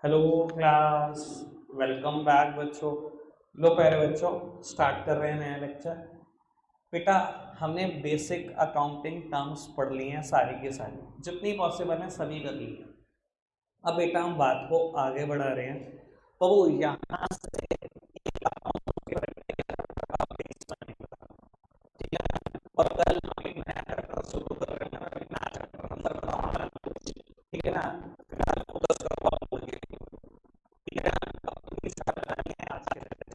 Hello class. Welcome back बच्चों। लो प्यारे बच्चों, स्टार्ट कर रहे हैं नया लेक्चर। बेटा, हमने बेसिक अकाउंटिंग टर्म्स पढ़ ली हैं, सारी की सारी जितनी पॉसिबल है सभी कर ली है। अब बेटा हम बात को आगे बढ़ा रहे हैं। तो वो यहाँ से account के बारे में आप base बनेगा, ठीक है। और कल हम एक नया चैप्टर शुरू कर रहे हैं, एक नया चैप्टर अंदर बनाना, ठीक है ना। फिलहाल फोकस करो आप बोल के, ठीक है ना। अपनी स्टार्ट करनी है आज के लेक्चर,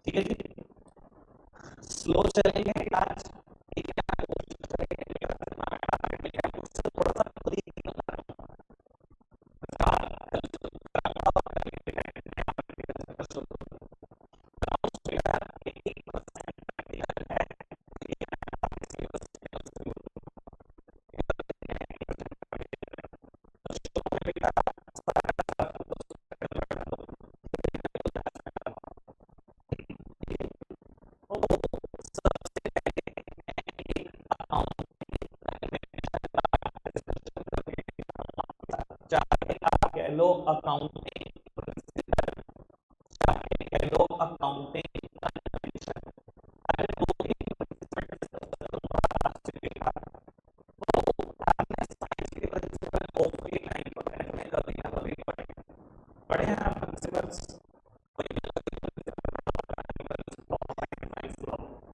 ठीक है जी। स्लो चलेंगे आज, ठीक है। कोशिश करेंगे जितना टारगेट लिया है उससे थोड़ा सा खुद ही चाहे आप कह लो अकाउंटिंग, चाहे कह लो अकाउंटिंग, पढ़े हैं आप प्रिंसिपल्स?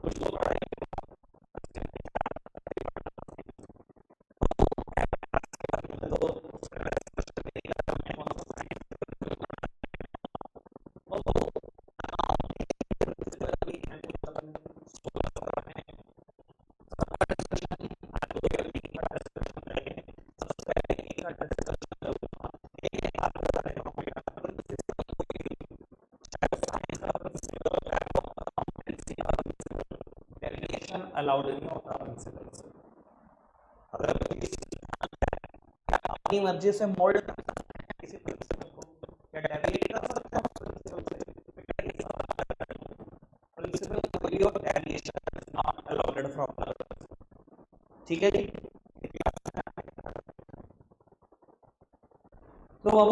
कुछ तो पढ़े तो अलाउड नहीं होता प्रिंसिपल से। अगर अपनी मर्जी से मोल्ड कर सकते हैं किसी प्रिंसिपल को, या डेविएट कर सकते हैं प्रिंसिपल से, principle of deviation is not allowed from, ठीक है जी। तो अब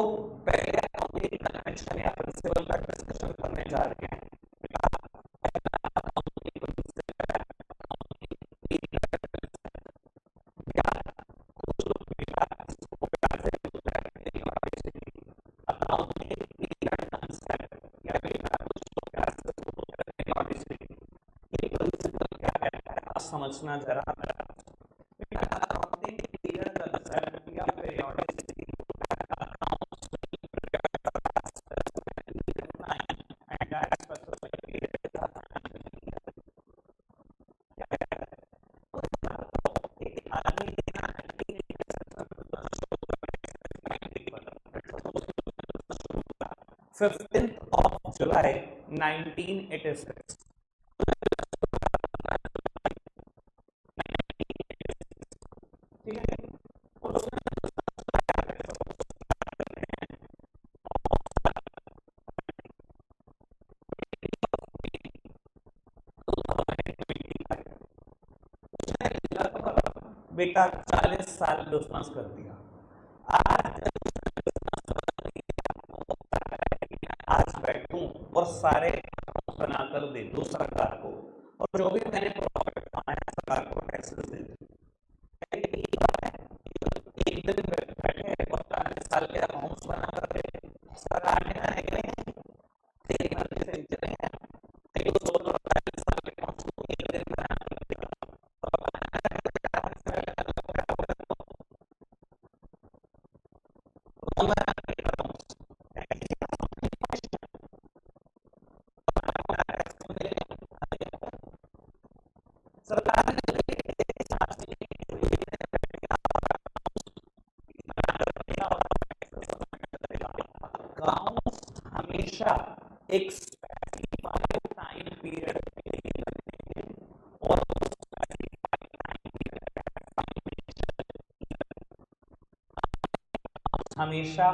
पहले अकाउंटिंग कन्वेंशन या प्रिंसिपल का डिस्कशन करने जा रहे हैं। समझना जरा, July 1986, ठीक है। बेटा 40 साल बिजनेस कर दिया। आज आज बैठूं और सारे बनाकर दे दूं सरकार को, और जो भी मैंने प्रॉफिट कमाया सरकार को टैक्सेस दे दूं। एक दिन बैठे और 40 साल के अकाउंट्स बनाकर दे, सरकार ने कहा कि नहीं, तेरी मर्जी से चले हैं, तेरी तो 40 साल के अकाउंट्स को एक दिन बना कर देगा। सरकार अकाउंट्स हमेशा एक स्पेसिफाइड टाइम पीरियड और हमेशा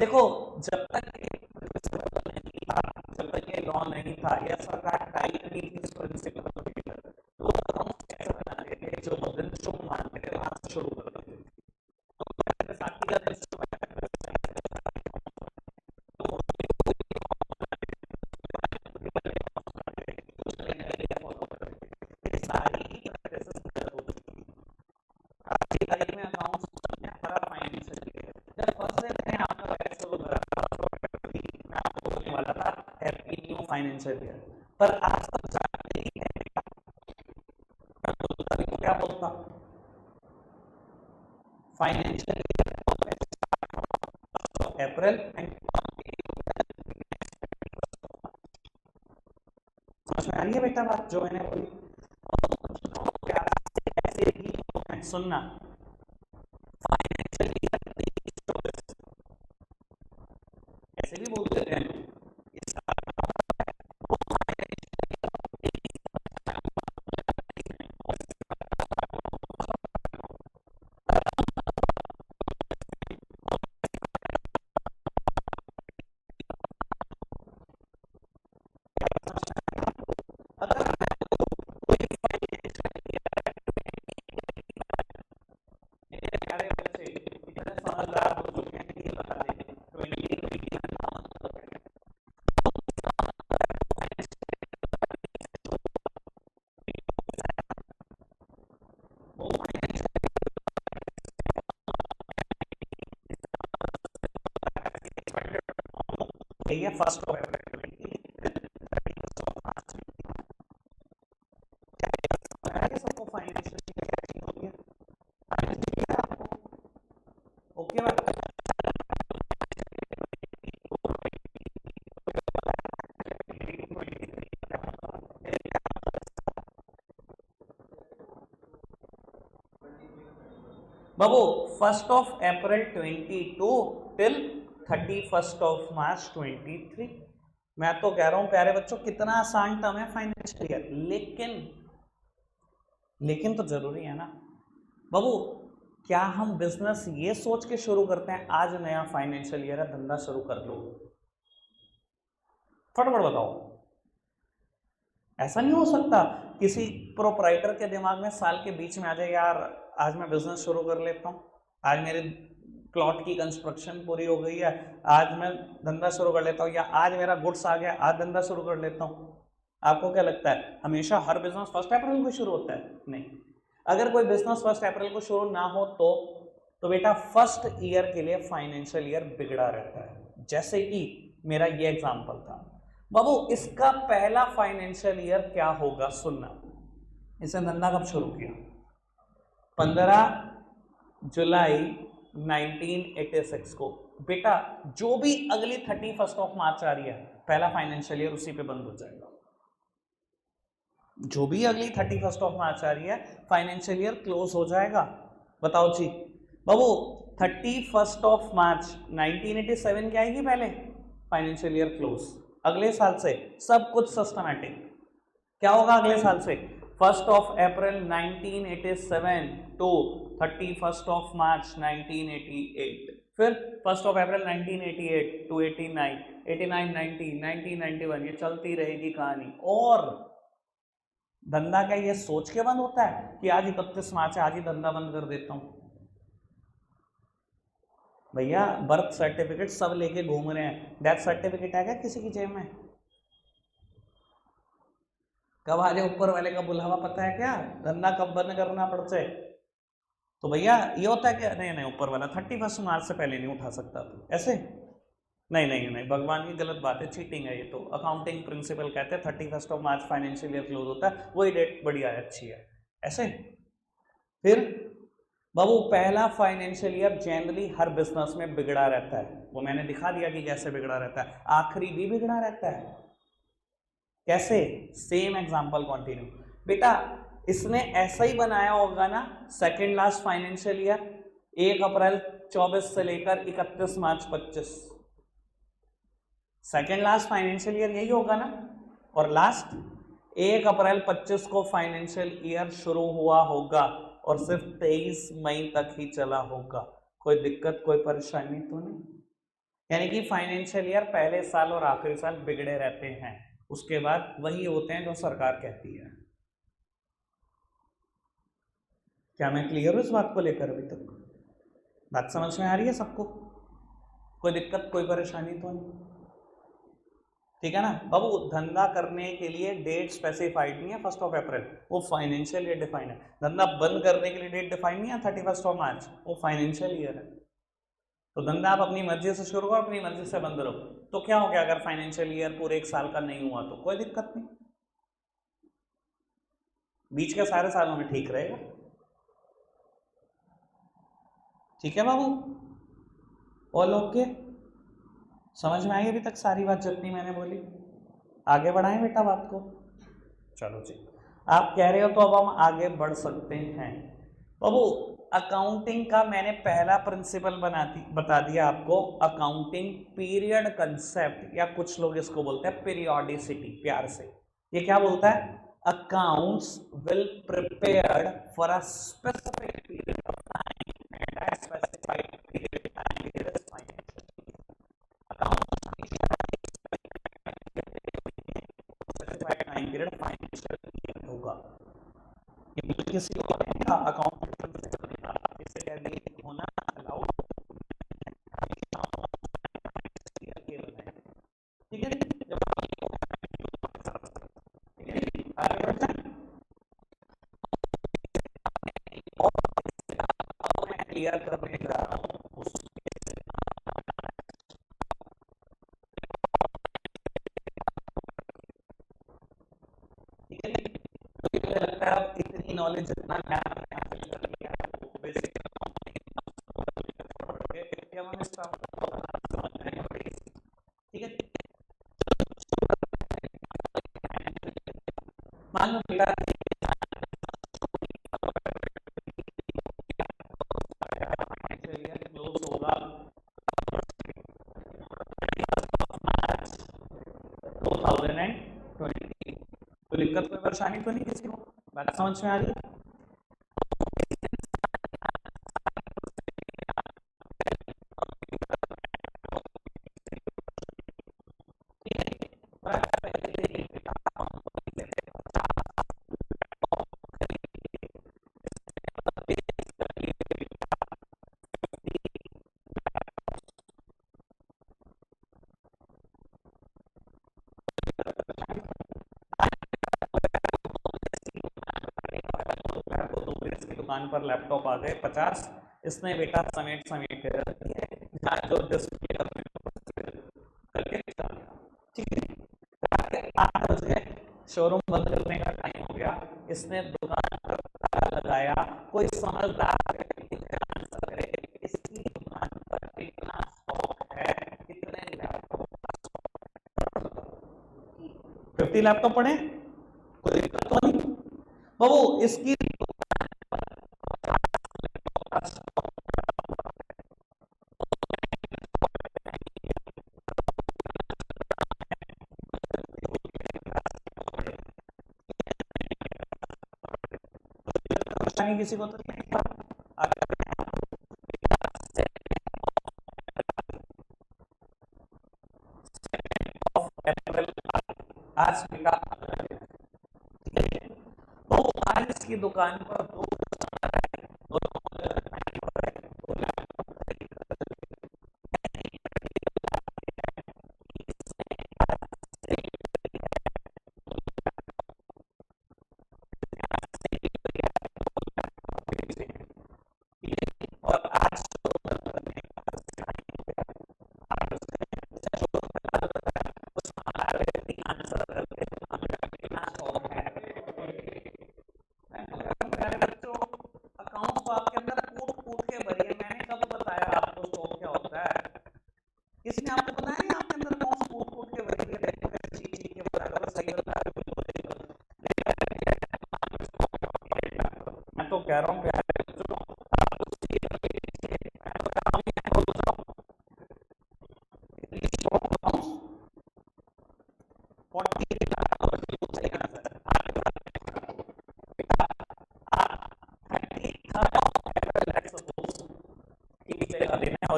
देखो, जब तक नहीं था, जब तक ये लॉ नहीं था या सरकार टाइट नहीं थी इस प्रिंसिपल को लेकर, तो अकाउंट्स कैसे बना रहे थे, जो दिन शुभ मानते थे वहां से शुरू कर देते थे। तो बैसाखी का दिन शुभ है, फाइनेंशियल ईयर, पर आज तक जानते ही है क्या बोलता फाइनेंशियल अप्रैल एंड, समझ में आ रही है बेटा बात जो मैंने बोली? ऐसे ही सुनना, फाइनेंशियल ईयर ऐसे भी बोलते हैं, फर्स्ट ऑफ सबको फाइनेंशियल ओके बात। बाबू, 1st of April 22 till 31st of March 23। मैं तो कह रहा हूं प्यारे बच्चों, कितना आसान टर्म है फाइनेंशियल ईयर, लेकिन तो जरूरी है ना बाबू। क्या हम बिजनेस ये सोच के शुरू करते हैं आज नया फाइनेंशियल ईयर है, धंधा शुरू कर लो, फटाफट बताओ? ऐसा नहीं हो सकता किसी प्रोपराइटर के दिमाग में साल के बीच में आ जाए, यार आज मैं बिजनेस शुरू कर लेता हूँ, आज मेरे प्लॉट की कंस्ट्रक्शन पूरी हो गई है, आज मैं धंधा शुरू कर लेता हूँ, या आज मेरा गुड्स आ गया, आज धंधा शुरू कर लेता हूँ। आपको क्या लगता है हमेशा हर बिजनेस 1 अप्रैल को शुरू होता है? नहीं। अगर कोई बिजनेस 1 अप्रैल को शुरू ना हो तो बेटा फर्स्ट ईयर के लिए फाइनेंशियल ईयर बिगड़ा रहता है। जैसे कि मेरा ये एग्जांपल था बाबू, इसका पहला फाइनेंशियल ईयर क्या होगा सुनना। इसने धंधा कब शुरू किया? 15 जुलाई 1986 को। बेटा जो भी अगली 31st ऑफ मार्च आ रही है, पहला फाइनेंशियल ईयर उसी पे बंद हो जाएगा। जो भी अगली 31st ऑफ मार्च आ रही है, फाइनेंशियल ईयर क्लोज हो जाएगा। बताओ जी बाबू, 31st ऑफ मार्च 1987 क्या आएगी पहले? Financial year close. अगले साल से सब कुछ सिस्टमैटिक। क्या होगा अगले साल से? 1st of April 1987 to 31st of March 1988, फिर 1st ऑफ अप्रैल 1988 टू 89, 89, 90, 1991, ये चलती रहेगी कहानी। और धंधा क्या ये सोच के बंद होता है कि आज 31 मार्च है, आज ही धंधा बंद कर देता हूं? भैया बर्थ सर्टिफिकेट सब लेके घूम रहे हैं, डेथ सर्टिफिकेट है क्या किसी की जेब में? कब आ जाए ऊपर वाले का बुलावा पता है क्या? धंधा कब बंद करना पड़ जाए? तो भैया ये होता है कि नहीं नहीं ऊपर वाला 31 मार्च से पहले नहीं उठा सकता तू, ऐसे नहीं नहीं नहीं, भगवान की गलत बात है, चीटिंग है ये तो। अकाउंटिंग प्रिंसिपल कहते हैं 31 of March financial year close होता है, वही डेट बढ़िया है, अच्छी है, ऐसे। फिर बाबू पहला फाइनेंशियल ईयर जनरली हर बिजनेस में बिगड़ा रहता है, वो मैंने दिखा दिया कि कैसे बिगड़ा रहता है। आखिरी भी बिगड़ा रहता है, कैसे? Same example continue. बेटा इसने ऐसा ही बनाया होगा ना सेकंड लास्ट फाइनेंशियल ईयर, 1 अप्रैल 24 से लेकर 31 मार्च 25, सेकेंड लास्ट फाइनेंशियल ईयर यही होगा ना। और लास्ट 1 अप्रैल 25 को फाइनेंशियल ईयर शुरू हुआ होगा और सिर्फ 23 मई तक ही चला होगा। कोई दिक्कत कोई परेशानी तो नहीं? यानी कि फाइनेंशियल ईयर पहले साल और आखिरी साल बिगड़े रहते हैं, उसके बाद वही होते हैं जो सरकार कहती है। क्या मैं क्लियर हूं इस बात को लेकर? अभी तक बात समझ में आ रही है सबको? कोई दिक्कत, कोई परेशानी तो नहीं? ठीक है ना बाबू। धंधा करने के लिए डेट स्पेसिफाइड नहीं है 1 अप्रैल, वो फाइनेंशियल ईयर डिफाइन है। धंधा बंद करने के लिए डेट डिफाइन नहीं है 31 मार्च, वो फाइनेंशियल ईयर है। तो धंधा आप अपनी मर्जी से शुरू करो, अपनी मर्जी से बंद रहो, तो क्या हो गया अगर फाइनेंशियल ईयर पूरे 1 साल का नहीं हुआ तो? कोई दिक्कत नहीं, बीच के सारे सालों में ठीक रहेगा। ठीक है बाबू, ऑल ओके? समझ में आई अभी तक सारी बात जितनी मैंने बोली? आगे बढ़ाएं बेटा बात को। चलो जी, आप कह रहे हो तो अब हम आगे बढ़ सकते हैं। बाबू अकाउंटिंग का मैंने पहला प्रिंसिपल बता दिया आपको, अकाउंटिंग पीरियड कंसेप्ट, या कुछ लोग इसको बोलते हैं पीरियोडिसिटी प्यार से। ये क्या बोलता है? Accounts will prepared for a specific period of time and a specified period time is financial. Accounts specified time period financial होगा। किसी को अकाउंट होना अलाउड, ठीक है? क्लियर करने जा रहा हूँ, ठीक है? मुझे लगता है अब इतनी नॉलेज जितना मैं ठीक है। मान लो बेटा क्लोज होगा 2020, तो दिक्कत कोई परेशानी तो नहीं किसी को? बात समझ में आ रही है? दुकान पर लैपटॉप आ गए 50, इसने बेटा समेट समेट के रख दिया है, जो डिस्प्ले करके ठीक है। 8 बज गए, शोरूम बंद करने का टाइम हो गया, इसने दुकान पर ताला लगाया। कोई समझदार आंसर करे, इसकी दुकान पर कितना स्टॉक है, कितने लैपटॉप? 50 लैपटॉप पड़े, कोई दिक्कत तो नहीं बाबू? इसकी किसी को तो नहीं। अप्रैल आज बेटा, तो आज इसकी दुकान पर दो और आज अकाउंट को आपके अंदर कूट कूट के भरिए। मैंने कब बताया आपको स्टॉक क्या होता है? किसने आपको बताया? आपके अंदर कौन कूट कूट के भरिए? सही बता रहा हूँ, मैं तो कह रहा हूँ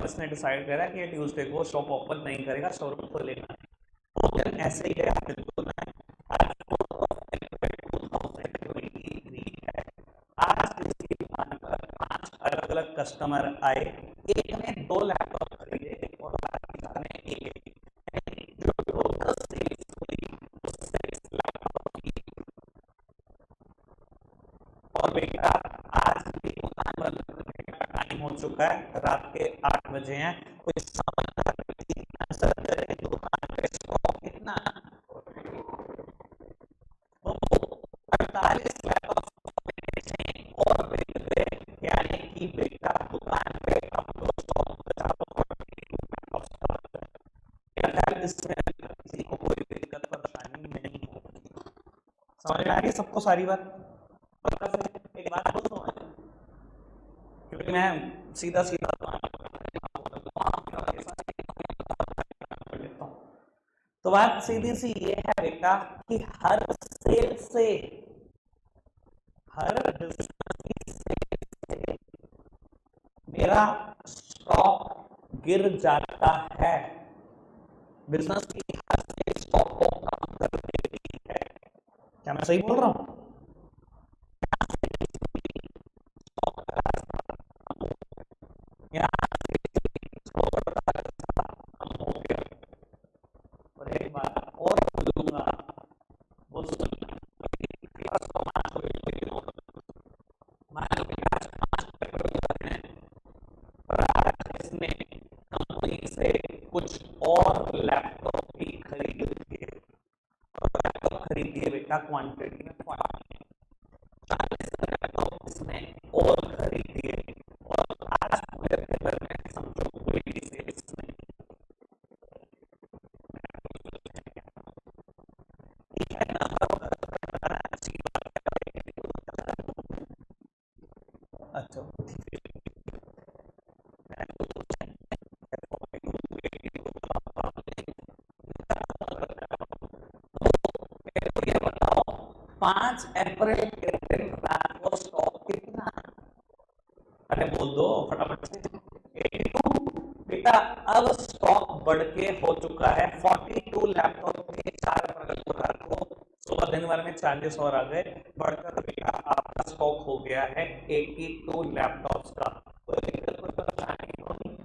इसने डिसाइड करा कि ये ट्यूसडे को शॉप ओपन नहीं करेगा, शोरूम खोलेगा। तो दिन ऐसे ही गया बिल्कुल। आज 2023 है। आज इसकी दुकान पर 5 अलग अलग कस्टमर आए, एक ने 2 लैपटॉप खरीदे और बाकी 4 ने एक। जो टोटल सेल्स हुई वो 6 लैपटॉप की। और बेटा आज की दुकान बंद करने का टाइम हो चुका है, रात के 8 बजे हैं। कोई समझदार व्यक्ति आंसर करे दुकान पे स्टॉक कितना? वो 48 लैपटॉप और बिक गए, यानी कि बेटा दुकान पे अब तो स्टॉक बचा तो 42 लैपटॉप। इसमें किसी को कोई दिक्कत परेशानी नहीं होगी। समझ में आ रही है सबको सारी बात? एक बात दोस्तों, क्योंकि मैं सीधा सीधा तो बात सीधी सी ये है बेटा कि हर सेल से, हर बिजनेस से मेरा स्टॉक गिर जाता है। बिजनेस की हर सेल स्टॉक को कम कर देती है। क्या मैं सही बोल रहा हूं? और एक बात और बोलूंगा, वो इसने कंपनी से कुछ और लैपटॉप भी खरीद लिए, और लैपटॉप खरीद लिए बेटा क्वांटिटी में 40 लैपटॉप इसने और खरीद लिए, और आज पूरे पेपर में समझो कोई भी सेल्स नहीं। अच्छा ये बताओ 5 अप्रैल के दिन रात को स्टॉक कितना? अरे बोल दो फटाफट से। 82 बेटा। अब स्टॉक बढ़ के हो चुका है 42 लैपटॉप के 4 अप्रैल को रात को सुबह दिन भर में 40 और आ गए, बढ़कर बेटा आपका स्टॉक हो गया है 82 लैपटॉप्स का। कोई दिक्कत कोई परेशानी नहीं।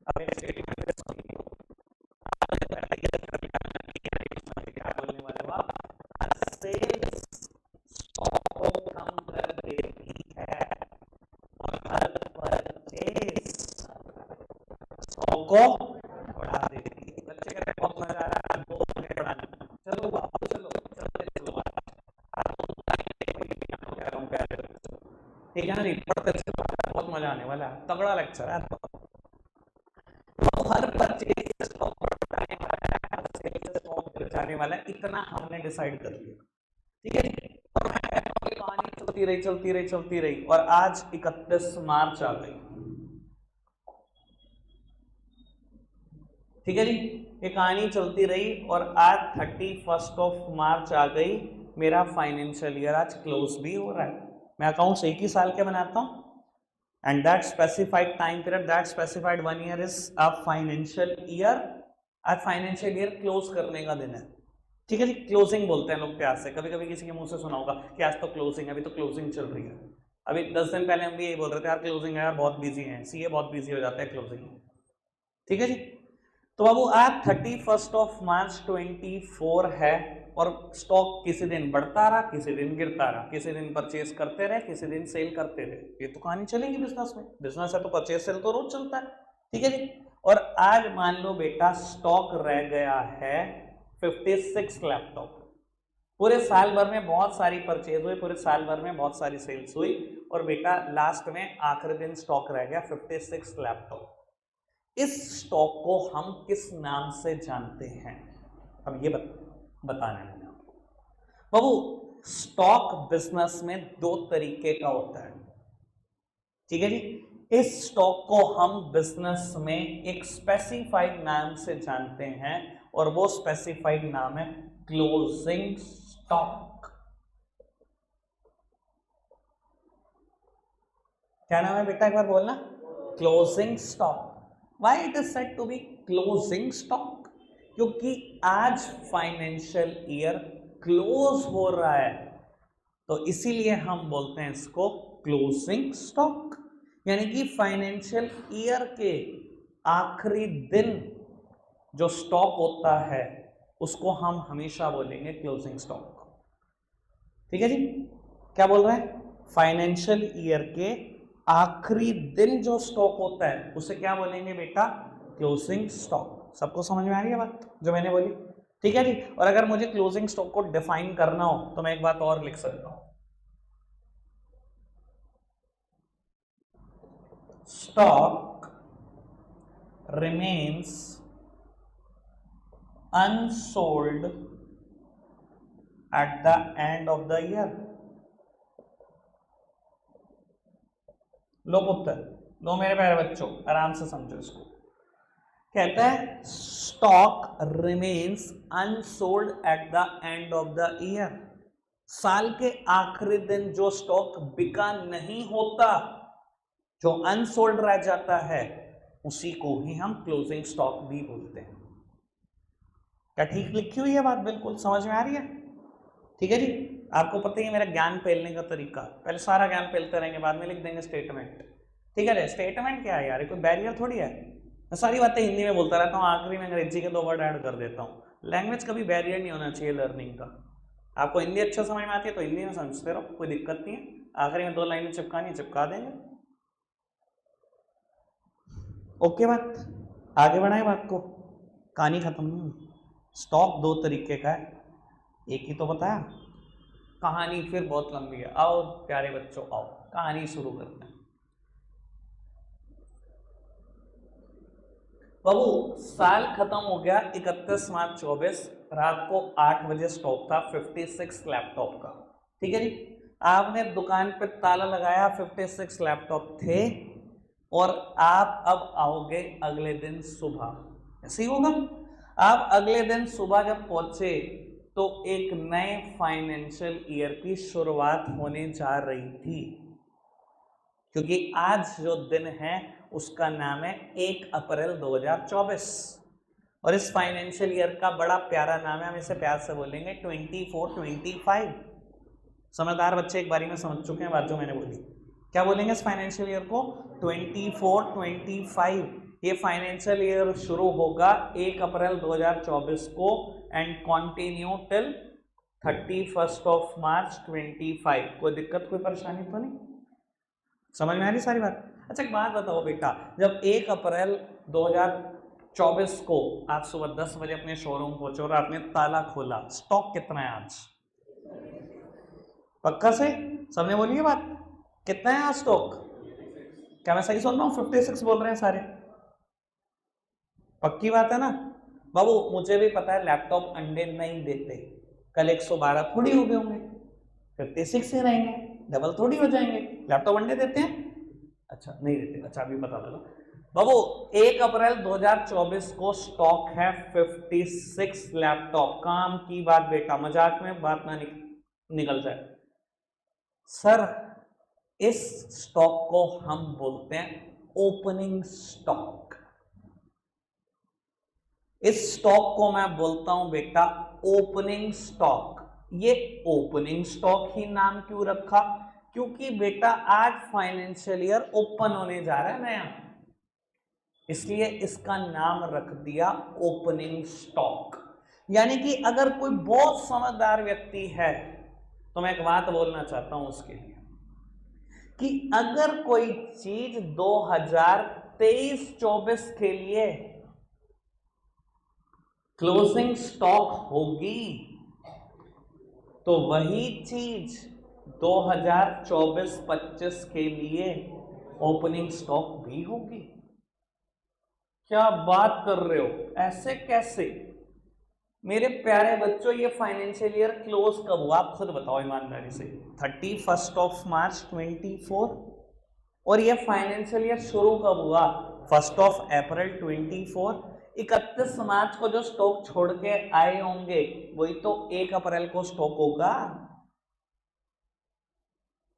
अब एक स्टेटमेंट पे सुनिए, क्या बोलने वाले हो आप? सेल्स स्टॉक को कम कर देती है और हर परचेज स्टॉक को बढ़ा देती है। बच्चे कहते हैं बहुत मजा आ रहा है, 2 घंटे पढ़ाने। चलो बाबू चलो चलते चलो, ठीक है ना जी, पढ़ते चलो, बहुत मजा आने वाला है, तगड़ा लेक्चर है। तो हर परचेज स्टॉक बढ़ाने वाला है, हर सेल्स स्टॉक बचाने वाला है, इतना हमने डिसाइड कर लिया। ठीक है, और कहानी चलती रही चलती रही चलती रही, और आज 31 मार्च आ गई। ठीक है जी, ये कहानी चलती रही और आज 31 मार्च आ गई। मेरा फाइनेंशियल ईयर आज क्लोज भी हो रहा है। मैं अकाउंट्स एक ही साल के बनाता हूँ, and that specified time period, that specified 1 year is a financial year. आज फाइनेंशियल ईयर क्लोज करने का दिन है। ठीक है जी, क्लोजिंग बोलते हैं लोग प्यार से। कभी कभी किसी के मुंह से सुना होगा कि आज तो क्लोजिंग है, अभी तो क्लोजिंग चल रही है। अभी 10 दिन पहले हम भी यही बोल रहे थे यार क्लोजिंग है यार, बहुत बिजी है, सीए बहुत बिजी हो जाता है क्लोजिंग। ठीक है जी, तो बाबू आज 31 मार्च 24 है, और स्टॉक किसी दिन बढ़ता रहा, किसी दिन गिरता रहा, किसी दिन परचेस करते रहे, किसी दिन सेल करते रहे। ये तो कहानी चलेगी बिजनेस में। बिजनेस है तो परचेस सेल तो रोज चलता है। ठीक है जी, और आज मान लो बेटा स्टॉक रह गया है 56 लैपटॉप। पूरे साल भर में बहुत सारी परचेज हुई, पूरे साल भर में बहुत सारी सेल्स हुई, और बेटा लास्ट में आखिरी दिन स्टॉक रह गया 56 लैपटॉप। इस स्टॉक को हम किस नाम से जानते हैं? अब ये बताना है आपको बाबू। स्टॉक बिजनेस में 2 तरीके का होता है। ठीक है जी, इस स्टॉक को हम बिजनेस में एक स्पेसिफाइड नाम से जानते हैं, और वो स्पेसिफाइड नाम है क्लोजिंग स्टॉक। क्या नाम है बेटा, एक बार बोलना। Closing stock. Why it is said to be closing stock? क्योंकि आज फाइनेंशियल ईयर क्लोज हो रहा है, तो इसीलिए हम बोलते हैं इसको क्लोजिंग स्टॉक। यानी कि फाइनेंशियल ईयर के आखिरी दिन जो स्टॉक होता है उसको हम हमेशा बोलेंगे क्लोजिंग स्टॉक। ठीक है जी, क्या बोल रहे हैं? फाइनेंशियल ईयर के आखिरी दिन जो स्टॉक होता है उसे क्या बोलेंगे बेटा? Closing stock. सबको समझ में आ रही है बात जो मैंने बोली? ठीक है जी। और अगर मुझे क्लोजिंग स्टॉक को डिफाइन करना हो तो मैं एक बात और लिख सकता हूं, stock remains unsold at the end of the year। लो पुत्र, लो मेरे प्यारे बच्चों, आराम से समझो इसको। कहता है stock remains unsold at the end of the year. साल के आखिरी दिन जो स्टॉक बिका नहीं होता, जो अनसोल्ड रह जाता है, उसी को ही हम क्लोजिंग स्टॉक भी बोलते हैं। क्या ठीक लिखी हुई है बात? बिल्कुल समझ में आ रही है? ठीक है जी। आपको पता ही है मेरा ज्ञान फैलने का तरीका, पहले सारा ज्ञान फैलते रहेंगे, बाद में लिख देंगे स्टेटमेंट। ठीक है, स्टेटमेंट क्या है यार, कोई बैरियर थोड़ी है। मैं सारी बातें हिंदी में बोलता रहता हूँ, आखिरी में अंग्रेजी के 2 वर्ड ऐड कर देता हूँ। लैंग्वेज कभी बैरियर नहीं होना चाहिए लर्निंग का। आपको हिंदी अच्छा समझ में आती है तो हिंदी में समझते रहो, कोई दिक्कत नहीं है। आखिरी में 2 लाइनें चिपकानी चिपका देंगे। ओके बात, आगे बढ़ाएं बात को, कहानी खत्म नहीं। स्टॉक 2 तरीके का है, एक ही तो बताया, कहानी फिर बहुत लंबी है। आओ प्यारे बच्चों, आओ कहानी शुरू करते हैं। बाबू साल खत्म हो गया 31 मार्च 24, रात को 8 बजे स्टॉक था 56 लैपटॉप का। ठीक है जी, आपने दुकान पे ताला लगाया, 56 लैपटॉप थे, और आप अब आओगे अगले दिन सुबह। ऐसे ही होगा। आप अगले दिन सुबह जब पहुंचे तो एक नए फाइनेंशियल ईयर की शुरुआत होने जा रही थी, क्योंकि आज जो दिन है उसका नाम है 1 अप्रैल 2024, और इस फाइनेंशियल ईयर का बड़ा प्यारा नाम है, हम इसे प्यार से बोलेंगे 24-25। समझदार बच्चे एक बारी में समझ चुके हैं बात जो मैंने बोली। क्या बोलेंगे इस फाइनेंशियल ईयर को? 24-25। ये फाइनेंशियल ईयर शुरू होगा 1 अप्रैल 2024 को एंड कंटिन्यू टिल 31 मार्च 25। कोई दिक्कत, कोई परेशानी तो नहीं? समझ में आ रही सारी बात? अच्छा एक बात बताओ बेटा, जब 1 अप्रैल 2024 को आप सुबह 10 बजे अपने शोरूम पहुंचे और आपने ताला खोला, स्टॉक कितना है आज? पक्का से सबने बोली है बात? कितना है आज स्टॉक? क्या मैं सही सुन रहा हूँ? 56 बोल रहे हैं सारे। पक्की बात है ना बाबू? मुझे भी पता है लैपटॉप अंडे नहीं देते, कल 112 थोड़ी हो गए होंगे, 56 ही रहेंगे, डबल थोड़ी हो जाएंगे। लैपटॉप अंडे देते हैं? अच्छा नहीं देते, अच्छा अभी पता लगा बाबू। 1 अप्रैल 2024 को स्टॉक है 56 लैपटॉप। काम की बात बेटा, मजाक में बात ना निकल जाए। सर इस स्टॉक को हम बोलते हैं ओपनिंग स्टॉक। इस स्टॉक को मैं बोलता हूं बेटा ओपनिंग स्टॉक। ये ओपनिंग स्टॉक ही नाम क्यों रखा? क्योंकि बेटा आज फाइनेंशियल ईयर ओपन होने जा रहा है नया, इसलिए इसका नाम रख दिया ओपनिंग स्टॉक। यानी कि अगर कोई बहुत समझदार व्यक्ति है तो मैं एक बात बोलना चाहता हूं उसके लिए, कि अगर कोई चीज 2023-24 के लिए क्लोजिंग स्टॉक होगी तो वही चीज 2024-25 के लिए ओपनिंग स्टॉक भी होगी। क्या बात कर रहे हो? ऐसे कैसे मेरे प्यारे बच्चों? ये फाइनेंशियल ईयर क्लोज कब हुआ आप खुद बताओ ईमानदारी से? 31 मार्च 24। और ये फाइनेंशियल ईयर शुरू कब हुआ? 1 अप्रैल 24। 31 मार्च को जो स्टॉक छोड़ के आए होंगे वही तो 1 अप्रैल को स्टॉक होगा।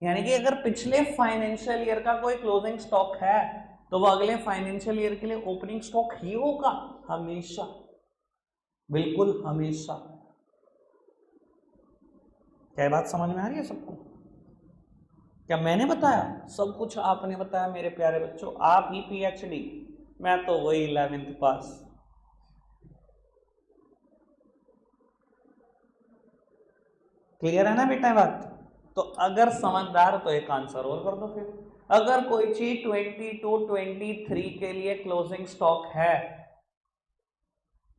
यानी कि अगर पिछले फाइनेंशियल ईयर का कोई क्लोजिंग स्टॉक है तो वो अगले फाइनेंशियल ईयर के लिए ओपनिंग स्टॉक ही होगा हमेशा, बिल्कुल हमेशा। क्या बात समझ में आ रही है सबको? क्या मैंने बताया? सब कुछ आपने बताया मेरे प्यारे बच्चों। आप ही पीएचडी, मैं तो वही 11th पास। क्लियर है ना बेटा बात? तो अगर समझदार तो एक आंसर और कर दो फिर। अगर कोई चीज 22-23 के लिए क्लोजिंग स्टॉक है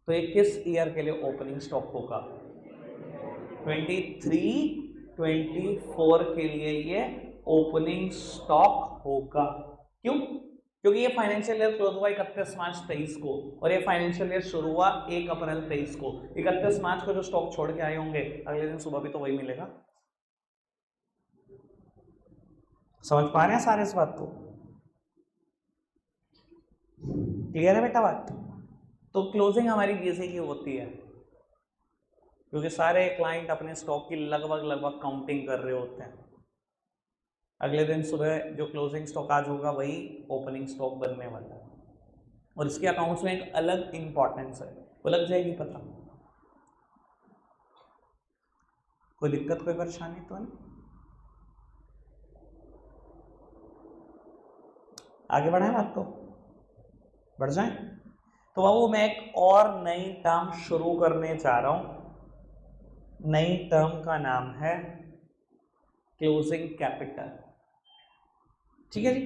तो ये किस ईयर के लिए ओपनिंग स्टॉक होगा? 23-24 के लिए ये ओपनिंग स्टॉक होगा। क्यों? क्योंकि ये फाइनेंशियल ईयर क्लोज हुआ 31 मार्च 23 को और ये फाइनेंशियल ईयर शुरू हुआ 1 अप्रैल 23 को। 31 मार्च को जो स्टॉक छोड़ के आए होंगे अगले दिन सुबह भी तो वही मिलेगा। समझ पा रहे हैं सारे इस बात को? क्लियर है बेटा बात? तो क्लोजिंग हमारी बीएसई की होती है क्योंकि सारे क्लाइंट अपने स्टॉक की लगभग काउंटिंग कर रहे होते हैं। अगले दिन सुबह जो क्लोजिंग स्टॉक आज होगा वही ओपनिंग स्टॉक बनने वाला है और इसके अकाउंट्स में एक अलग इंपॉर्टेंस है, वो लग जाएगी पता। कोई दिक्कत, कोई परेशानी तो नहीं? आगे बढ़ाएं बात को, बढ़ जाएं। तो बाबू मैं एक और नई टर्म शुरू करने जा रहा हूं। नई टर्म का नाम है क्लोजिंग कैपिटल। ठीक है जी,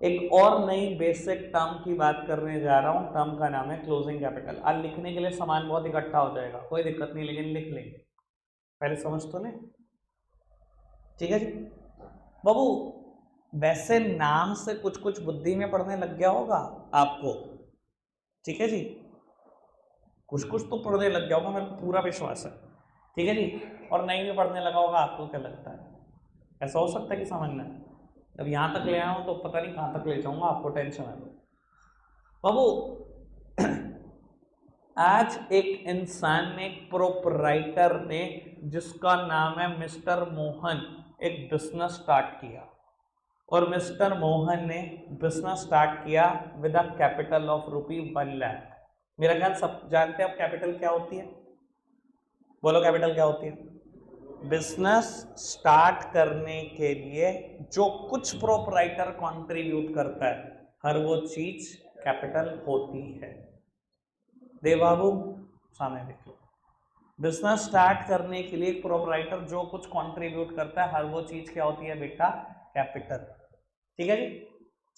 एक और नई बेसिक टर्म की बात करने जा रहा हूं। टर्म का नाम है क्लोजिंग कैपिटल। आज लिखने के लिए सामान बहुत इकट्ठा हो जाएगा, कोई दिक्कत नहीं, लेकिन लिख लेंगे, पहले समझ तो लें। ठीक है जी बाबू, वैसे नाम से कुछ कुछ बुद्धि में पढ़ने लग गया होगा आपको। ठीक है जी, कुछ कुछ तो पढ़ने लग गया होगा, मेरे को पूरा विश्वास है। ठीक है जी, और नहीं भी पढ़ने लगा होगा। आपको क्या लगता है, ऐसा हो सकता है कि समझ में? जब यहाँ तक ले आया हूँ तो पता नहीं कहाँ तक ले जाऊंगा, आपको टेंशन है बाबू। आज एक इंसान ने, एक प्रोपराइटर ने, जिसका नाम है मिस्टर मोहन, एक बिजनेस स्टार्ट किया। और मिस्टर मोहन ने बिजनेस स्टार्ट किया with a capital of ₹1 lakh. मेरा ख्याल सब जानते हैं अब कैपिटल क्या होती है। बोलो कैपिटल क्या होती है? बिजनेस स्टार्ट करने के लिए जो कुछ प्रोपराइटर कंट्रीब्यूट करता है हर वो चीज कैपिटल होती है। देव बाबू सामने देख लो, बिजनेस स्टार्ट करने के लिए प्रोपराइटर जो कुछ कंट्रीब्यूट करता है हर वो चीज क्या होती है बेटा? कैपिटल। ठीक है जी,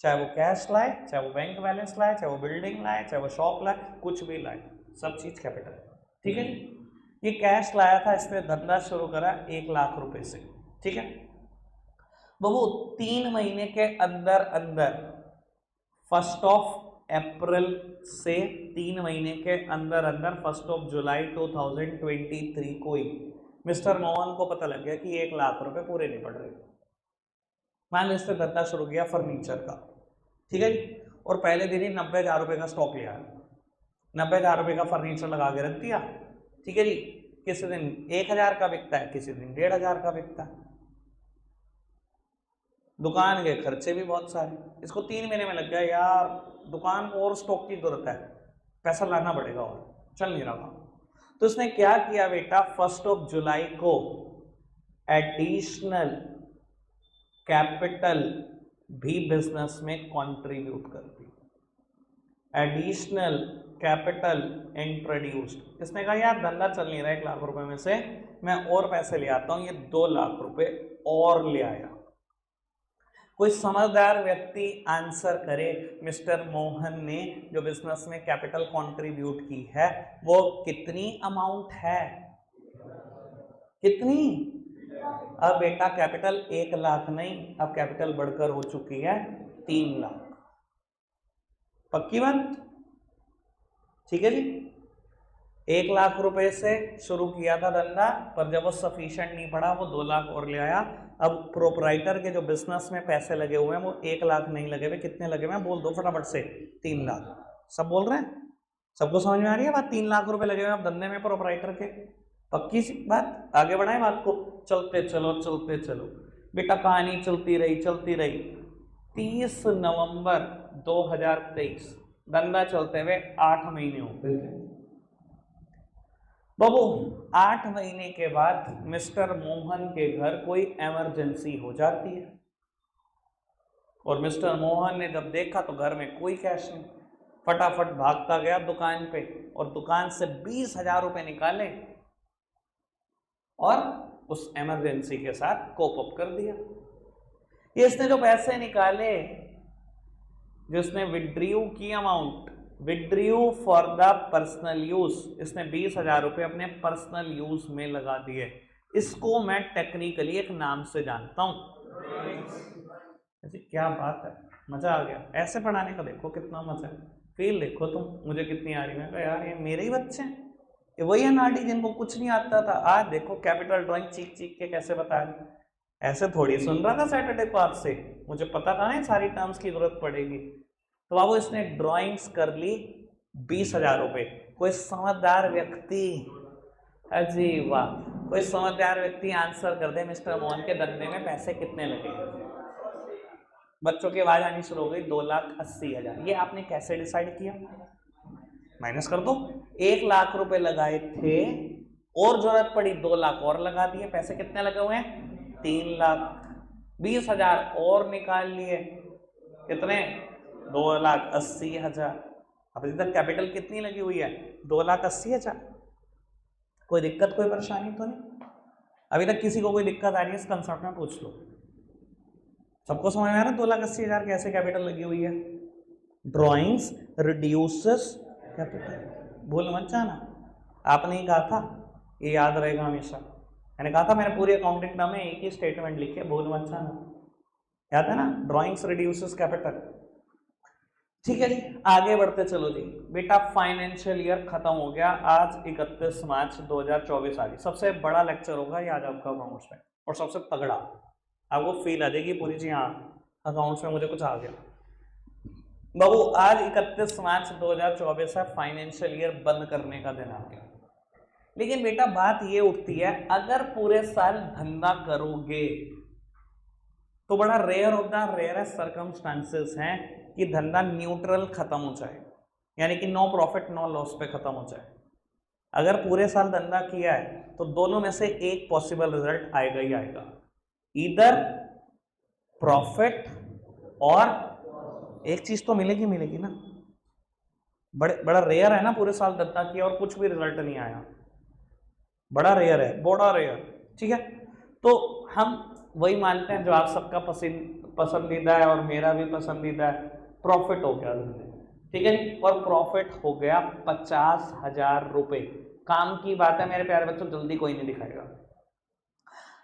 चाहे वो कैश लाए, चाहे वो बैंक बैलेंस लाए, चाहे वो बिल्डिंग लाए, चाहे वो शॉप लाए, कुछ भी लाए, सब चीज कैपिटल। ठीक है जी, ये कैश लाया था, इसने धंधा शुरू करा 1 लाख रुपए से। ठीक है बाबू, 3 महीने के अंदर अंदर 1 अप्रैल से 3 महीने के अंदर अंदर 1 जुलाई 2023 को ही मिस्टर मोहन को पता लग गया कि 1 लाख रुपए पूरे नहीं पड़ रहे। मान लो इसने धंधा शुरू किया फर्नीचर का। ठीक है जी, और पहले दिन ही 90,000 रुपए का स्टॉक लिया, 90,000 रुपए का फर्नीचर लगा के रख दिया। ठीक है जी, किसी दिन 1,000 का बिकता है, किसी दिन 1,500 का बिकता है। दुकान के खर्चे भी बहुत सारे। इसको 3 महीने में लग गया यार दुकान को और स्टॉक की जरूरत है, पैसा लाना पड़ेगा और चल नहीं रहा। तो इसने क्या किया बेटा, 1 जुलाई को एडिशनल कैपिटल भी बिजनेस में कंट्रीब्यूट कर दी। Additional capital introduced. इसने कहा यार धंधा चल नहीं रहा 1 लाख रुपए में से, मैं और पैसे ले आता हूं, ये 2 लाख रुपए और ले आया। कोई समझदार व्यक्ति आंसर करे, मिस्टर मोहन ने जो बिजनेस में कैपिटल कंट्रीब्यूट की है वो कितनी अमाउंट है? कितनी? अब बेटा कैपिटल 1 लाख नहीं, अब कैपिटल बढ़कर हो चुकी है 3 लाख। पक्की बात? ठीक है जी, 1 लाख रुपए से शुरू किया था धंधा, पर जब वो सफिशिएंट नहीं पड़ा वो 2 लाख और ले आया। अब प्रोपराइटर के जो बिजनेस में पैसे लगे हुए हैं वो 1 लाख नहीं लगे हुए, कितने लगे हुए हैं बोल दो फटाफट से? 3 लाख। सब बोल रहे हैं? सबको समझ में आ रही है बात? 3 लाख रुपए लगे हुए हैं अब धंधे में प्रोपराइटर के। पक्की सी बात? आगे बढ़ाएं बात को, चलते चलो चलते चलो बेटा, कहानी चलती रही 30 नवंबर 2023, धंधा चलते हुए 8 महीने हो गए थे। बाबू 8 महीने के बाद मिस्टर मोहन के घर कोई इमरजेंसी हो जाती है और मिस्टर मोहन ने जब देखा तो घर में कोई कैश नहीं। फटाफट भागता गया दुकान पे और दुकान से 20,000 रुपए निकाले और उस इमरजेंसी के साथ कोप अप कर दिया। इसने जो पैसे निकाले, जिसने विड्रॉ की amount, withdraw for the personal use, इसने 20,000 रुपए अपने पर्सनल यूज में लगा दिए। इसको मैं टेक्निकली एक नाम से जानता हूं। ऐसी क्या बात है, मजा आ गया। ऐसे पढ़ाने का देखो कितना मजा है, फील देखो तुम मुझे कितनी आ रही है। यार ये मेरे ही बच्चे हैं, ये वही अनाड़ी जिनको कुछ नहीं आता था। आज देखो कैपिटल ड्राइंग चीख चीख के कैसे बता रही। ऐसे थोड़ी सुन रहा था सैटरडे को आपसे, मुझे पता था ना सारी टर्म्स की जरूरत पड़ेगी। तो बाबू इसने ड्राइंग्स कर ली 20,000 रुपए। कोई समझदार व्यक्ति, अजी वाह, कोई समझदार व्यक्ति आंसर कर दे मिस्टर मोहन के धंधे में पैसे कितने लगे। बच्चों की आवाज आनी शुरू हो गई। 2,80,000। ये आपने कैसे डिसाइड किया? माइनस कर दो। 1 लाख रुपए लगाए थे और जरूरत पड़ी 2 लाख और लगा दिए। पैसे कितने लगे हुए हैं? 3 लाख। 20,000 और निकाल लिए। कितने? 2,80,000। अब इधर कैपिटल कितनी लगी हुई है? 2,80,000। कोई दिक्कत कोई परेशानी तो नहीं? अभी तक किसी को कोई दिक्कत आ रही है इस कंसेप्ट में? पूछ लो। सबको समझ में आ रहा है 2,80,000 कैसे कैपिटल लगी हुई है? Drawings reduces capital. भूल मत जाना, आपने ही कहा था, ये याद रहेगा हमेशा। मैंने कहा था मैंने पूरी अकाउंटिंग टर्म में एक ही स्टेटमेंट लिखी है, भूल मत जाना। याद है ना? Drawings reduces capital. ठीक है जी, आगे बढ़ते चलो जी। बेटा फाइनेंशियल ईयर खत्म हो गया, आज 31 मार्च 2024 आ गई। सबसे बड़ा लेक्चर होगा ये आज आपका अकाउंट्स में, और सबसे तगड़ा। आपको फील आ जाएगी पूरी जी, हाँ अकाउंट्स में मुझे कुछ आ गया। बाबू आज 31 मार्च 2024 है, फाइनेंशियल ईयर बंद करने का दिन आ गया। लेकिन बेटा बात ये उठती है, अगर पूरे साल धंधा करोगे तो बड़ा rare of the rarest circumstances हैं कि धंधा न्यूट्रल खत्म हो जाए, यानी कि नो प्रॉफिट नो लॉस पे खत्म हो जाए। अगर पूरे साल धंधा किया है तो दोनों में से एक पॉसिबल रिजल्ट आएगा ही आएगा, इधर प्रॉफिट और एक चीज तो मिलेगी मिलेगी ना। बड़ा रेयर है ना पूरे साल धंधा किया और कुछ भी रिजल्ट नहीं आया, बड़ा रेयर है, बड़ा रेयर। ठीक है, तो हम वही मानते हैं जो आप सबका पसंदीदा है और मेरा भी पसंदीदा है, प्रॉफिट हो गया धंधे। ठीक है, और प्रॉफिट हो गया 50,000 रुपए। काम की बात है मेरे प्यारे बच्चों, जल्दी कोई नहीं दिखाएगा।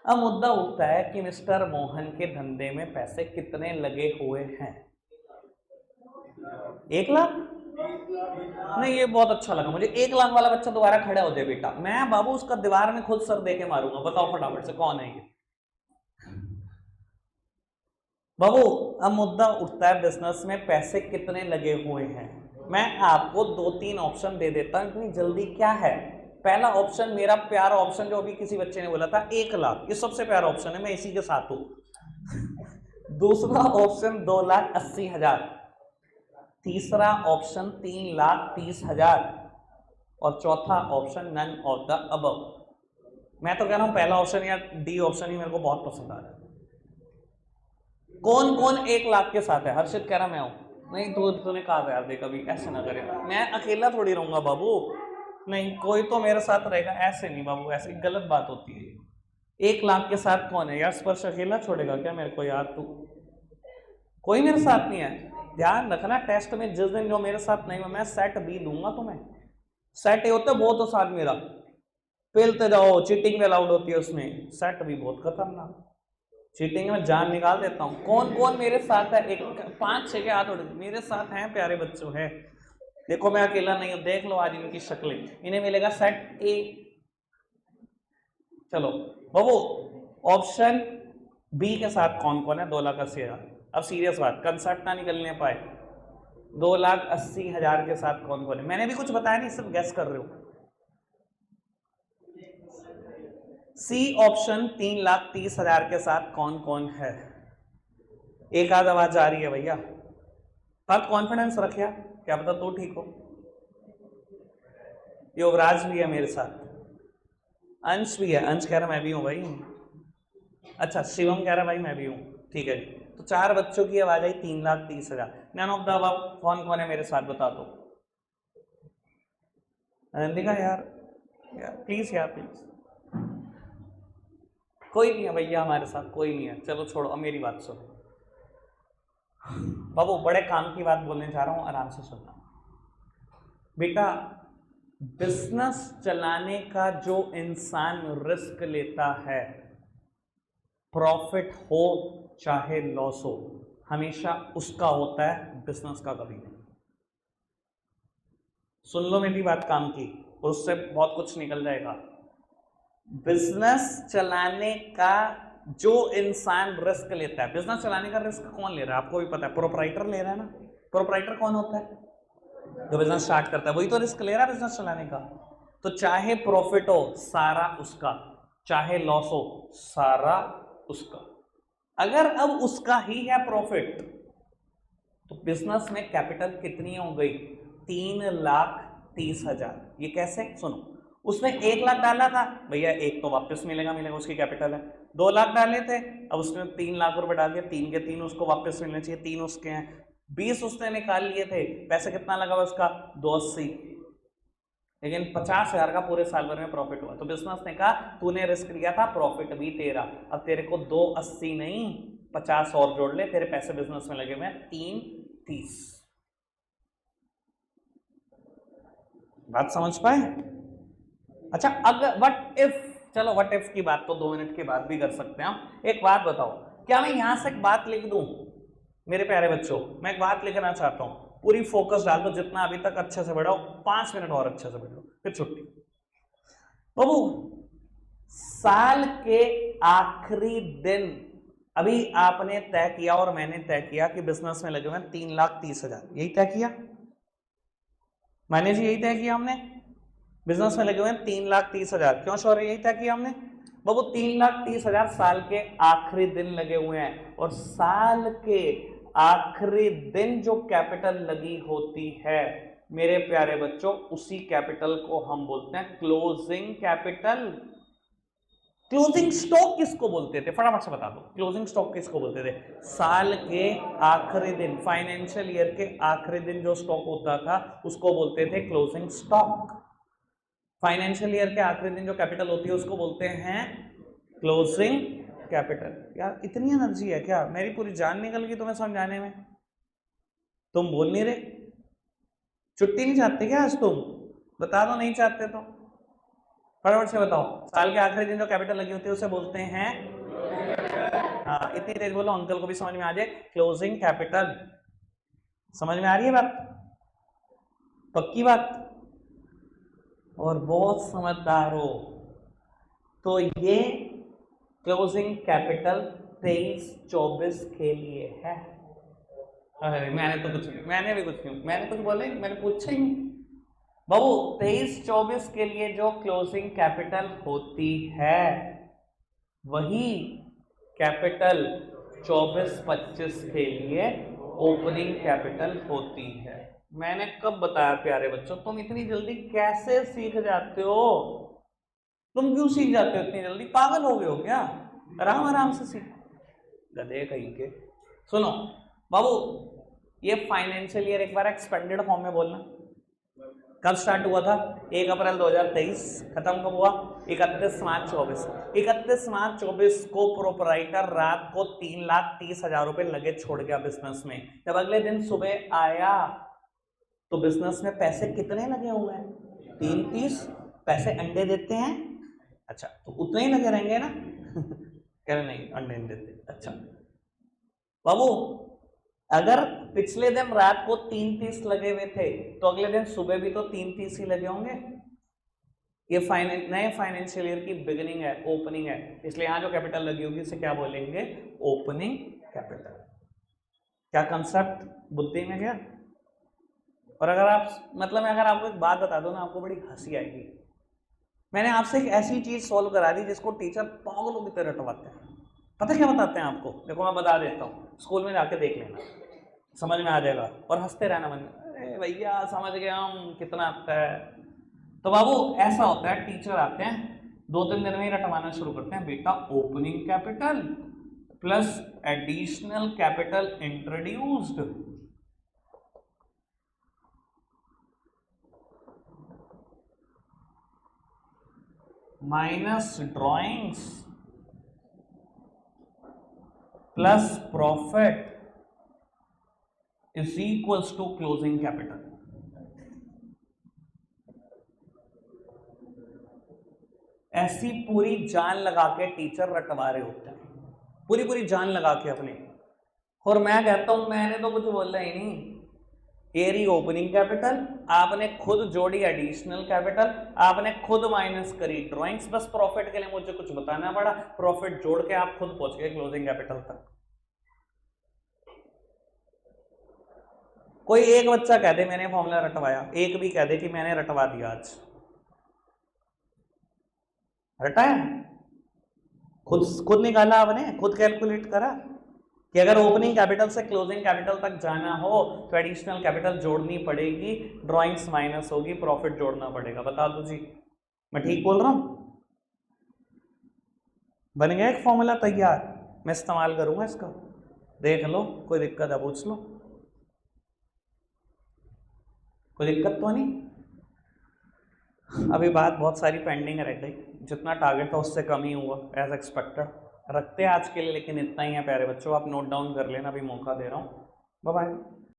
अब मुद्दा उठता है कि मिस्टर मोहन के धंधे में पैसे कितने लगे हुए हैं? 1 लाख? नहीं, ये बहुत अच्छा लगा मुझे। 1 लाख वाला बच्चा दोबारा खड़ा हो जाए बेटा, मैं बाबू उसका दीवार में खुद सर दे के मारूंगा। बताओ फटाफट से कौन है ये? बाबू अब मुद्दा उठता है बिजनेस में पैसे कितने लगे हुए हैं। मैं आपको 2-3 ऑप्शन दे देता हूं, इतनी जल्दी क्या है। पहला ऑप्शन मेरा प्यारा ऑप्शन जो अभी किसी बच्चे ने बोला था 1 लाख, ये सबसे प्यारा ऑप्शन है, मैं इसी के साथ हूं। दूसरा ऑप्शन 2,80,000, तीसरा ऑप्शन 3,30,000 और चौथा option none of the above. मैं तो कह रहा हूं पहला ऑप्शन या डी ऑप्शन ही मेरे को बहुत पसंद आ रहा है। कौन कौन 1 लाख के साथ है? हर्षित कह रहा मैं हूं। नहीं तूने कहा था यार, देख अभी ऐसे ना करे, मैं अकेला थोड़ी रहूंगा बाबू। नहीं, कोई तो मेरे साथ रहेगा। ऐसे नहीं बाबू, ऐसी गलत बात होती है। 1 लाख के साथ कौन है यार? स्पर्श अकेला छोड़ेगा क्या मेरे को यार? तू कोई मेरे साथ नहीं है। ध्यान रखना, टेस्ट में जिस दिन जो मेरे साथ नहीं हुआ मैं सेट बी दूंगा तुम्हें। सेट ए होता है बहुत, तो साथ मेरा पेलते जाओ, चीटिंग में अलाउड होती है उसमें। सेट भी बहुत खतरनाक, चीटिंग में जान निकाल देता हूं। कौन कौन मेरे साथ है? 5-6 के हाथ उड़ मेरे साथ हैं प्यारे बच्चों है। देखो मैं अकेला नहीं हूं, देख लो आज इनकी शक्लें। इन्हें मिलेगा सेट ए। चलो बाबू ऑप्शन बी के साथ कौन कौन है? 2,80,000। अब सीरियस बात, कंसेप्ट ना निकलने पाए। 2,80,000 के साथ कौन कौन है? मैंने भी कुछ बताया नहीं, सिर्फ गैस कर रहे हो। सी ऑप्शन 3,30,000 के साथ कौन कौन है? एक आध आवाज आ रही है भैया, पर कॉन्फिडेंस रखिया, क्या पता तू ठीक हो। युवराज भी है मेरे साथ, अंश भी है, अंश कह रहा मैं भी हूं भाई। अच्छा शिवम कह रहा भाई मैं भी हूं, ठीक है जी। तो 4 बच्चों की आवाज आई 3,30,000। नैन ऑफ द अबव कौन कौन है मेरे साथ बता दो। अनंतिका यार प्लीज यार प्लीज। कोई नहीं है भैया हमारे साथ, कोई नहीं है, चलो छोड़ो, अब मेरी बात सुनो। बाबू बड़े काम की बात बोलने जा रहा हूं, आराम से सुनना बेटा। बिजनेस चलाने का जो इंसान रिस्क लेता है, प्रॉफिट हो चाहे लॉस हो, हमेशा उसका होता है, बिजनेस का कभी नहीं। सुन लो मेरी बात काम की, उससे बहुत कुछ निकल जाएगा। बिजनेस चलाने का जो इंसान रिस्क लेता है, बिजनेस चलाने का रिस्क कौन ले रहा है आपको भी पता है, प्रोपराइटर ले रहा है ना। प्रोपराइटर कौन होता है, जो बिजनेस स्टार्ट करता है, वही तो रिस्क ले रहा है बिजनेस चलाने का। तो चाहे प्रॉफिट हो सारा उसका, चाहे लॉस हो सारा उसका। अगर अब उसका ही है प्रॉफिट, तो बिजनेस में कैपिटल कितनी हो गई, 3,30,000। ये कैसे, सुनो। उसने 1 लाख डाला था भैया, एक तो वापस मिलेगा मिलेगा, उसकी कैपिटल है। 2 लाख डाले थे, अब उसने 3 लाख रुपए डाल दिया, 3 के 3 उसको वापस मिलने चाहिए, 3 उसके हैं। 20 उसने निकाल लिए थे, पैसे कितना लगा उसका, 280। लेकिन 50,000 का पूरे साल भर में प्रॉफिट हुआ। तो बिजनेस ने कहा तूने रिस्क लिया था, प्रॉफिट भी तेरा, अब तेरे को 280 नहीं 50 और जोड़ ले, तेरे पैसे बिजनेस में लगे हुए 330। बात समझ पाए। अच्छा अगर व्हाट इफ, चलो व्हाट इफ की बात तो 2 मिनट के बाद भी कर सकते हैं हम। एक बात बताओ, क्या मैं यहां से एक बात लिख दूं मेरे प्यारे बच्चों, मैं एक बात लिखना चाहता हूं, पूरी फोकस डाल दो, जितना अभी तक अच्छे से बढ़ाओ, 5 मिनट और अच्छे से बढ़ाओ फिर छुट्टी। बाबू साल के आखिरी दिन, अभी आपने तय किया और मैंने तय किया कि बिजनेस में लगे हुए 3,30,000, यही तय किया मैंने जी, यही तय किया हमने, बिजनेस में लगे हुए 3,30,000। क्यों सॉरी, यही तय किया हमने बाबू। 3,30,000 साल के आखिरी दिन लगे हुए हैं, और साल के आखिरी दिन जो कैपिटल लगी होती है मेरे प्यारे बच्चों, उसी कैपिटल को हम बोलते हैं क्लोजिंग कैपिटल। क्लोजिंग स्टॉक किसको बोलते थे, फटाफट से बता दो, क्लोजिंग स्टॉक किसको बोलते थे। साल के आखिरी दिन, फाइनेंशियल ईयर के आखिरी दिन जो स्टॉक होता था उसको बोलते थे क्लोजिंग स्टॉक। फाइनेंशियल ईयर के आखिरी दिन जो कैपिटल होती है उसको बोलते हैं क्लोजिंग कैपिटल। यार इतनी एनर्जी है क्या, मेरी पूरी जान निकल गई तुम्हें समझाने में, तुम बोल नहीं रहे। छुट्टी नहीं चाहते क्या आज तुम, बता दो नहीं चाहते तो फटाफट से बताओ। साल के आखिरी दिन जो कैपिटल लगी होती है उसे बोलते हैं, हाँ इतनी तेज बोलो अंकल को भी समझ में आ जाए, क्लोजिंग कैपिटल। समझ में आ रही है बात, पक्की बात, और बहुत समझदार हो। तो ये क्लोजिंग कैपिटल 23-24 के लिए है। अरे मैंने तो कुछ नहीं, मैंने भी कुछ नहीं, मैंने कुछ बोला ही, मैंने पूछा ही नहीं बाबू। 23-24 के लिए जो क्लोजिंग कैपिटल होती है वही कैपिटल 24-25 के लिए ओपनिंग कैपिटल होती है। मैंने कब बताया प्यारे बच्चों, तुम इतनी जल्दी कैसे सीख जाते हो, तुम क्यों सीख जाते हो इतनी जल्दी, पागल हो गए हो क्या, आराम आराम से सीखो गधे कहीं के। सुनो बाबू, ये फाइनेंशियल ईयर एक बार एक्सपेंडेड फॉर्म में बोलना, कब स्टार्ट हुआ था, 1 अप्रैल 2023, खत्म कब हुआ, 31 मार्च 24। 31 मार्च 24 को प्रोपराइटर रात को 3,30,000 रुपए लगे छोड़ गया बिजनेस में। जब अगले दिन सुबह आया तो बिजनेस में पैसे कितने लगे हुए हैं, 330। पैसे अंडे देते हैं, अच्छा तो उतने ही लगे रहेंगे ना कह रहे नहीं अंडे नहीं देते। अच्छा बाबू, अगर पिछले दिन रात को 330 लगे हुए थे तो अगले दिन सुबह भी तो 330 ही लगे होंगे। ये नए फाइनेंशियल ईयर की बिगिनिंग है, ओपनिंग है, इसलिए यहां जो कैपिटल लगी होगी इसे क्या बोलेंगे, ओपनिंग कैपिटल। क्या कंसेप्ट बुद्धि में गया। और अगर आप मतलब मैं अगर आपको एक बात बता दूं ना, आपको बड़ी हंसी आएगी। मैंने आपसे एक ऐसी चीज सॉल्व करा दी जिसको टीचर पागलों की तरह रटवाते हैं। पता क्या बताते हैं आपको, देखो मैं बता देता हूँ, स्कूल में जाके देख लेना। समझ में आ जाएगा और हंसते रहना मन में, अरे भैया समझ गया हम, कितना आता है। तो बाबू ऐसा होता है, टीचर आते हैं 2-3 दिन में ही रटवाना शुरू करते हैं, बेटा opening capital plus additional capital introduced minus drawings plus profit is equals to closing capital. ऐसी पूरी जान लगा के टीचर रटवा रहे होते हैं, पूरी पूरी जान लगा के अपनी। और मैं कहता हूं मैंने तो कुछ बोला ही नहीं, एरी ओपनिंग कैपिटल, आपने खुद जोड़ी एडिशनल कैपिटल, आपने खुद माइनस करी ड्राइंग्स, बस प्रॉफिट के लिए मुझे कुछ बताना पड़ा, प्रॉफिट जोड़ के आप खुद पहुंच गए क्लोजिंग कैपिटल तक। कोई एक बच्चा कह दे मैंने फॉर्मूला रटवाया, एक भी कह दे कि मैंने रटवा दिया, आज रटाया, खुद निकाला आपने, खुद कैलकुलेट करा कि अगर ओपनिंग कैपिटल से क्लोजिंग कैपिटल तक जाना हो तो एडिशनल कैपिटल जोड़नी पड़ेगी, ड्राइंग्स माइनस होगी, प्रॉफिट जोड़ना पड़ेगा। बता दो जी, मैं ठीक बोल रहा हूं? बन गया एक फॉर्मूला तैयार, मैं इस्तेमाल करूंगा इसका, देख लो, कोई दिक्कत है पूछ लो, कोई दिक्कत तो नहीं। अभी बात बहुत सारी पेंडिंग रह गई, जितना टारगेट था उससे कम ही हुआ एज एक्सपेक्टेड। रखते हैं आज के लिए लेकिन इतना ही है प्यारे बच्चों, आप नोट डाउन कर लेना, अभी मौका दे रहा हूँ। Bye bye.